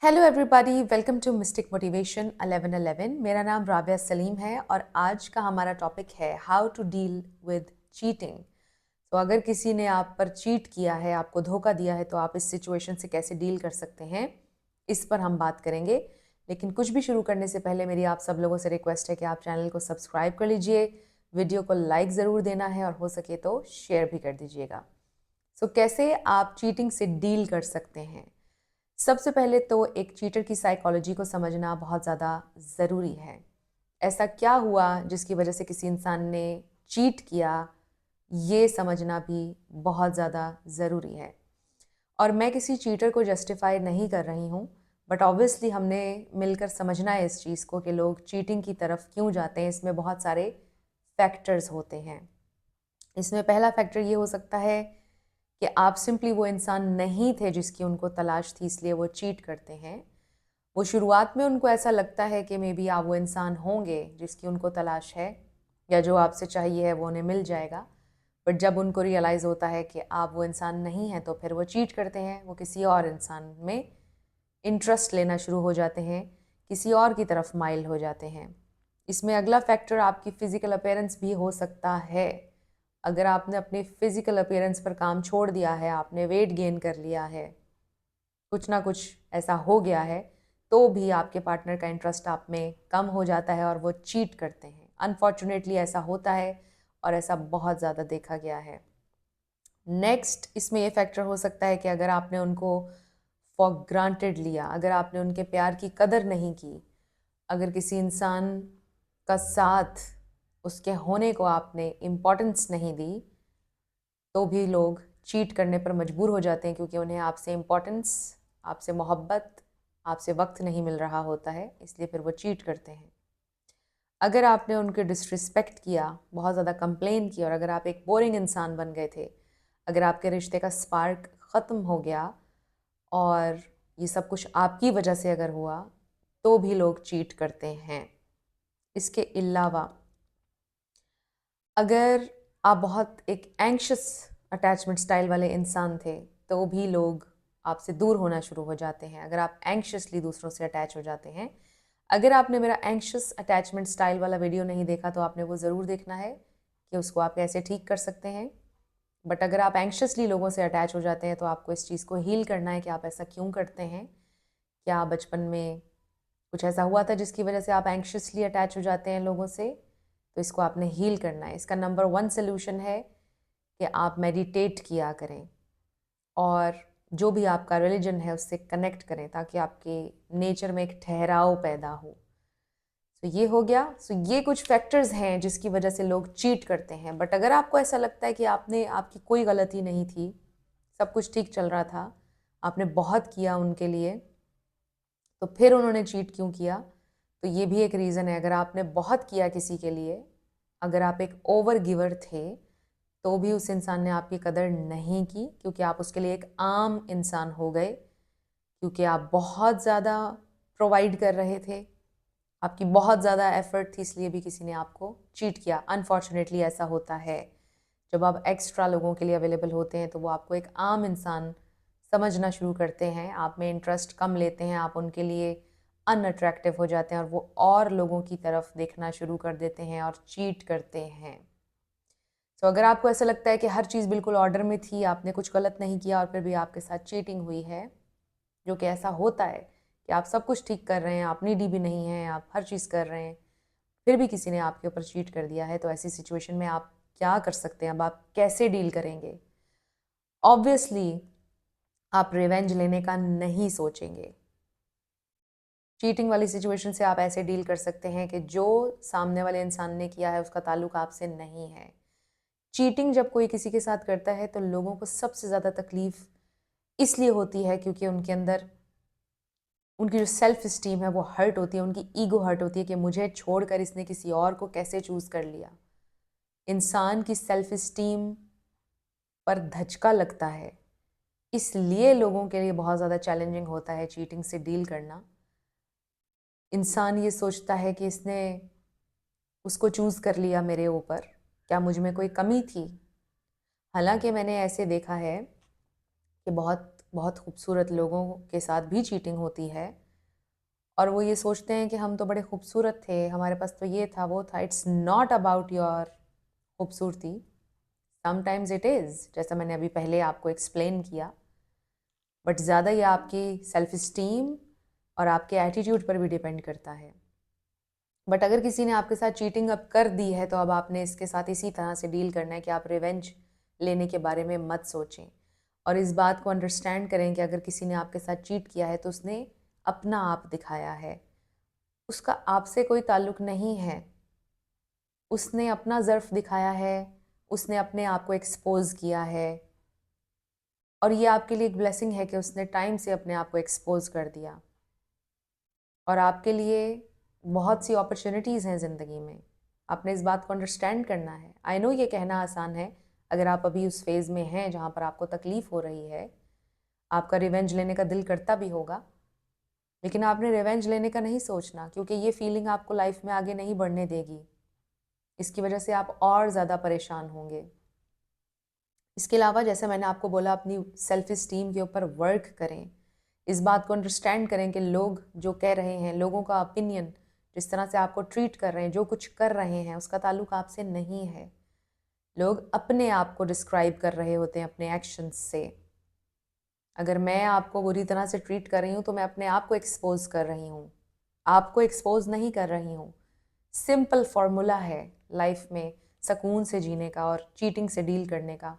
Hello everybody, welcome to mystic motivation 1111। मेरा नाम राबिया सलीम है और आज का हमारा टॉपिक है how to deal with cheating. तो अगर किसी ने आप पर चीट किया है, आपको धोखा दिया है, तो आप इस सिचुएशन से कैसे डील कर सकते हैं, इस पर हम बात करेंगे। लेकिन कुछ भी शुरू करने से पहले मेरी आप सब लोगों से रिक्वेस्ट है कि आप चैनल को सब्सक्राइब कर लीजिए, वीडियो को लाइक ज़रूर देना है और हो सके तो शेयर भी कर दीजिएगा। सो कैसे आप चीटिंग से डील कर सकते हैं? सबसे पहले तो एक चीटर की साइकोलॉजी को समझना बहुत ज़्यादा ज़रूरी है। ऐसा क्या हुआ जिसकी वजह से किसी इंसान ने चीट किया, ये समझना भी बहुत ज़्यादा ज़रूरी है। और मैं किसी चीटर को जस्टिफाई नहीं कर रही हूँ, बट ऑब्वियसली हमने मिलकर समझना है इस चीज़ को कि लोग चीटिंग की तरफ क्यों जाते हैं। इसमें बहुत सारे फैक्टर्स होते हैं। इसमें पहला फैक्टर ये हो सकता है कि आप सिंपली वो इंसान नहीं थे जिसकी उनको तलाश थी, इसलिए वो चीट करते हैं। वो शुरुआत में उनको ऐसा लगता है कि मे बी आप वो इंसान होंगे जिसकी उनको तलाश है, या जो आपसे चाहिए है वो उन्हें मिल जाएगा। बट जब उनको रियलाइज़ होता है कि आप वो इंसान नहीं हैं, तो फिर वो चीट करते हैं। वो किसी और इंसान में इंटरेस्ट लेना शुरू हो जाते हैं, किसी और की तरफ माइल हो जाते हैं। इसमें अगला फैक्टर आपकी फ़िज़िकल अपीयरेंस भी हो सकता है। अगर आपने अपनी फ़िज़िकल अपीयरेंस पर काम छोड़ दिया है, आपने वेट गेन कर लिया है, कुछ ना कुछ ऐसा हो गया है, तो भी आपके पार्टनर का इंटरेस्ट आप में कम हो जाता है और वो चीट करते हैं। अनफॉर्चुनेटली ऐसा होता है और ऐसा बहुत ज़्यादा देखा गया है। नेक्स्ट इसमें ये फैक्टर हो सकता है कि अगर आपने उनको फॉर ग्रांटेड लिया, अगर आपने उनके प्यार की कदर नहीं की, अगर किसी इंसान का साथ, उसके होने को आपने इम्पोर्टेंस नहीं दी, तो भी लोग चीट करने पर मजबूर हो जाते हैं, क्योंकि उन्हें आपसे इम्पोर्टेंस, आपसे मोहब्बत, आपसे वक्त नहीं मिल रहा होता है, इसलिए फिर वो चीट करते हैं। अगर आपने उनके डिसरिस्पेक्ट किया, बहुत ज़्यादा कंप्लेन किया, और अगर आप एक बोरिंग इंसान बन गए थे, अगर आपके रिश्ते का स्पार्क ख़त्म हो गया और ये सब कुछ आपकी वजह से अगर हुआ, तो भी लोग चीट करते हैं। इसके अलावा अगर आप बहुत एक एंग्शियस अटैचमेंट स्टाइल वाले इंसान थे, तो भी लोग आपसे दूर होना शुरू हो जाते हैं। अगर आप एंग्शियसली दूसरों से अटैच हो जाते हैं, अगर आपने मेरा एंग्शियस अटैचमेंट स्टाइल वाला वीडियो नहीं देखा, तो आपने वो ज़रूर देखना है कि उसको आप कैसे ठीक कर सकते हैं। बट अगर आप एंग्शियसली लोगों से अटैच हो जाते हैं, तो आपको इस चीज़ को हील करना है कि आप ऐसा क्यों करते हैं। क्या बचपन में कुछ ऐसा हुआ था जिसकी वजह से आप एंग्शियसली अटैच हो जाते हैं लोगों से? तो इसको आपने हील करना है। इसका नंबर 1 सॉल्यूशन है कि आप मेडिटेट किया करें और जो भी आपका रिलीजन है उससे कनेक्ट करें, ताकि आपके नेचर में एक ठहराव पैदा हो। तो ये हो गया। सो ये कुछ फैक्टर्स हैं जिसकी वजह से लोग चीट करते हैं। बट अगर आपको ऐसा लगता है कि आपकी कोई गलती नहीं थी, सब कुछ ठीक चल रहा था, आपने बहुत किया उनके लिए, तो फिर उन्होंने चीट क्यों किया? तो ये भी एक रीज़न है। अगर आपने बहुत किया किसी के लिए, अगर आप एक ओवर गिवर थे, तो भी उस इंसान ने आपकी कदर नहीं की, क्योंकि आप उसके लिए एक आम इंसान हो गए, क्योंकि आप बहुत ज़्यादा प्रोवाइड कर रहे थे, आपकी बहुत ज़्यादा एफर्ट थी, इसलिए भी किसी ने आपको चीट किया। अनफॉर्चुनेटली ऐसा होता है। जब आप एक्स्ट्रा लोगों के लिए अवेलेबल होते हैं, तो वो आपको एक आम इंसान समझना शुरू करते हैं, आप में इंटरेस्ट कम लेते हैं, आप उनके लिए अनअट्रैक्टिव हो जाते हैं और वो और लोगों की तरफ देखना शुरू कर देते हैं और चीट करते हैं। तो अगर आपको ऐसा लगता है कि हर चीज़ बिल्कुल ऑर्डर में थी, आपने कुछ गलत नहीं किया और फिर भी आपके साथ चीटिंग हुई है, जो कि ऐसा होता है कि आप सब कुछ ठीक कर रहे हैं, आप नीडी भी नहीं हैं, आप हर चीज़ कर रहे हैं, फिर भी किसी ने आपके ऊपर चीट कर दिया है, तो ऐसी सिचुएशन में आप क्या कर सकते हैं? अब आप कैसे डील करेंगे? ऑब्वियसली आप रिवेंज लेने का नहीं सोचेंगे। चीटिंग वाली सिचुएशन से आप ऐसे डील कर सकते हैं कि जो सामने वाले इंसान ने किया है उसका ताल्लुक आपसे नहीं है। चीटिंग जब कोई किसी के साथ करता है, तो लोगों को सबसे ज़्यादा तकलीफ़ इसलिए होती है क्योंकि उनके अंदर उनकी जो सेल्फ इस्टीम है वो हर्ट होती है, उनकी ईगो हर्ट होती है कि मुझे छोड़कर इसने किसी और को कैसे चूज़ कर लिया। इंसान की सेल्फ इस्टीम पर धचका लगता है, इसलिए लोगों के लिए बहुत ज़्यादा चैलेंजिंग होता है चीटिंग से डील करना। इंसान ये सोचता है कि इसने उसको चूज़ कर लिया मेरे ऊपर, क्या मुझ में कोई कमी थी? हालांकि मैंने ऐसे देखा है कि बहुत बहुत खूबसूरत लोगों के साथ भी चीटिंग होती है और वो ये सोचते हैं कि हम तो बड़े खूबसूरत थे, हमारे पास तो ये था वो था। इट्स नॉट अबाउट योर खूबसूरती, समटाइम्स इट इज़, जैसा मैंने अभी पहले आपको एक्सप्लेन किया, बट ज़्यादा ये आपकी सेल्फ इस्टीम और आपके एटीट्यूड पर भी डिपेंड करता है। बट अगर किसी ने आपके साथ चीटिंग अब कर दी है तो अब आपने इसके साथ इसी तरह से डील करना है कि आप रिवेंज लेने के बारे में मत सोचें और इस बात को अंडरस्टैंड करें कि अगर किसी ने आपके साथ चीट किया है तो उसने अपना आप दिखाया है, उसका आपसे कोई ताल्लुक नहीं है, उसने अपना ज़र्फ दिखाया है, उसने अपने आप को एक्सपोज किया है और ये आपके लिए एक ब्लेसिंग है कि उसने टाइम से अपने आप को एक्सपोज कर दिया और आपके लिए बहुत सी अपॉर्चुनिटीज़ हैं ज़िंदगी में। आपने इस बात को अंडरस्टैंड करना है। आई नो ये कहना आसान है अगर आप अभी उस फेज़ में हैं जहाँ पर आपको तकलीफ़ हो रही है, आपका रिवेंज लेने का दिल करता भी होगा, लेकिन आपने रिवेंज लेने का नहीं सोचना क्योंकि ये फीलिंग आपको लाइफ में आगे नहीं बढ़ने देगी। इसकी वजह से आप और ज़्यादा परेशान होंगे। इसके अलावा जैसे मैंने आपको बोला, अपनी सेल्फ इस्टीम के ऊपर वर्क करें। इस बात को अंडरस्टैंड करें कि लोग जो कह रहे हैं, लोगों का ओपिनियन, जिस तरह से आपको ट्रीट कर रहे हैं, जो कुछ कर रहे हैं, उसका ताल्लुक आपसे नहीं है। लोग अपने आप को डिस्क्राइब कर रहे होते हैं अपने एक्शंस से। अगर मैं आपको बुरी तरह से ट्रीट कर रही हूँ तो मैं अपने आप को एक्सपोज कर रही हूँ, आपको एक्सपोज नहीं कर रही हूँ। सिंपल फॉर्मूला है लाइफ में सुकून से जीने का और चीटिंग से डील करने का।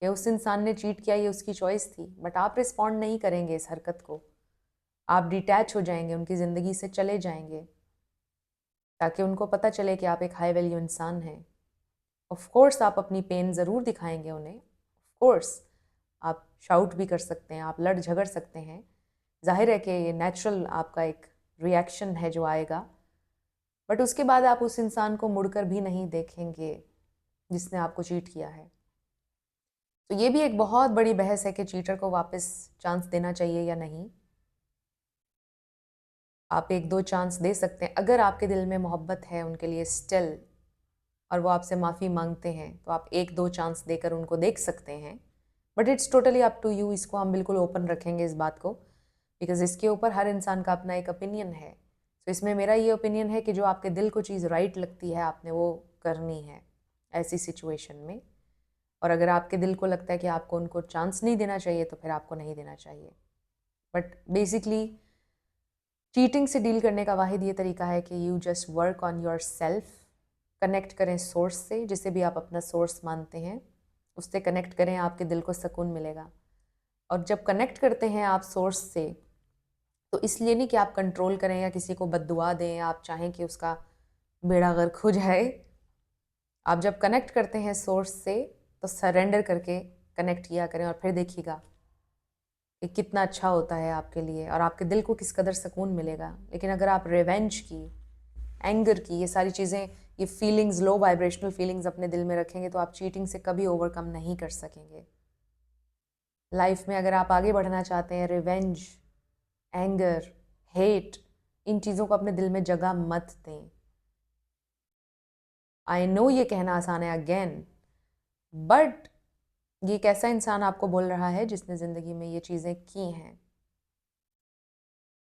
ये उस इंसान ने चीट किया, ये उसकी चॉइस थी, बट आप रिस्पॉन्ड नहीं करेंगे इस हरकत को। आप डिटैच हो जाएंगे, उनकी ज़िंदगी से चले जाएंगे ताकि उनको पता चले कि आप एक हाई वैल्यू इंसान हैं। ऑफ कोर्स आप अपनी पेन ज़रूर दिखाएंगे उन्हें, ऑफ कोर्स आप शाउट भी कर सकते हैं, आप लड़ झगड़ सकते हैं। जाहिर है कि ये नेचुरल आपका एक रिएक्शन है जो आएगा, बट उसके बाद आप उस इंसान को मुड़कर भी नहीं देखेंगे जिसने आपको चीट किया है। तो ये भी एक बहुत बड़ी बहस है कि चीटर को वापस चांस देना चाहिए या नहीं। आप एक दो चांस दे सकते हैं अगर आपके दिल में मोहब्बत है उनके लिए स्टिल और वो आपसे माफ़ी मांगते हैं तो आप एक दो चांस देकर उनको देख सकते हैं। But it's totally up to you. इसको हम बिल्कुल ओपन रखेंगे इस बात को, बिकॉज इसके ऊपर हर इंसान का अपना एक ओपिनियन है। तो इसमें मेरा ये ओपिनियन है कि जो आपके दिल को चीज़ राइट लगती है आपने वो करनी है ऐसी सिचुएशन में। और अगर आपके दिल को लगता है कि आपको उनको चांस नहीं देना चाहिए तो फिर आपको नहीं देना चाहिए। बट बेसिकली चीटिंग से डील करने का वाहिद ये तरीका है कि you just work on your self. Connect करें सोर्स से, जिसे भी आप अपना सोर्स मानते हैं उससे कनेक्ट करें, आपके दिल को सुकून मिलेगा। और जब कनेक्ट करते हैं आप सोर्स से तो इसलिए नहीं कि आप कंट्रोल करें या किसी को बद्दुआ दें, आप चाहें कि उसका बेड़ा गर्क हो जाए। आप जब कनेक्ट करते हैं सोर्स से तो सरेंडर करके कनेक्ट किया करें और फिर देखिएगा कि कितना अच्छा होता है आपके लिए और आपके दिल को किस कदर सुकून मिलेगा। लेकिन अगर आप रिवेंज की, एंगर की, ये सारी चीज़ें, ये फीलिंग्स, लो वाइब्रेशनल फीलिंग्स अपने दिल में रखेंगे तो आप चीटिंग से कभी ओवरकम नहीं कर सकेंगे। लाइफ में अगर आप आगे बढ़ना चाहते हैं, रिवेंज, एंगर, हेट, इन चीज़ों को अपने दिल में जगह मत दें। आई नो ये कहना आसान है अगेन, बट ये कैसा इंसान आपको बोल रहा है जिसने ज़िंदगी में ये चीज़ें की हैं।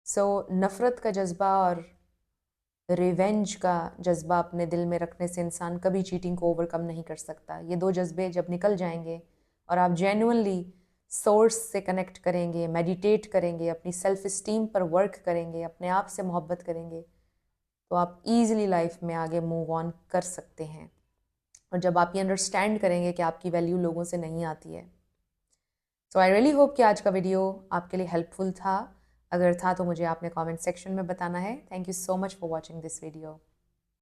सो नफ़रत का जज्बा और रिवेंज का जज्बा अपने दिल में रखने से इंसान कभी चीटिंग को ओवरकम नहीं कर सकता। ये दो जज्बे जब निकल जाएंगे और आप जेन्युइनली सोर्स से कनेक्ट करेंगे, मेडिटेट करेंगे, अपनी सेल्फ इस्टीम पर वर्क करेंगे, अपने आप से मोहब्बत करेंगे, तो आप ईज़िली लाइफ में आगे मूव ऑन कर सकते हैं। और जब आप ये अंडरस्टैंड करेंगे कि आपकी वैल्यू लोगों से नहीं आती है। सो आई रियली होप कि आज का वीडियो आपके लिए हेल्पफुल था। अगर था तो मुझे आपने कमेंट सेक्शन में बताना है। Thank you so much for watching this video.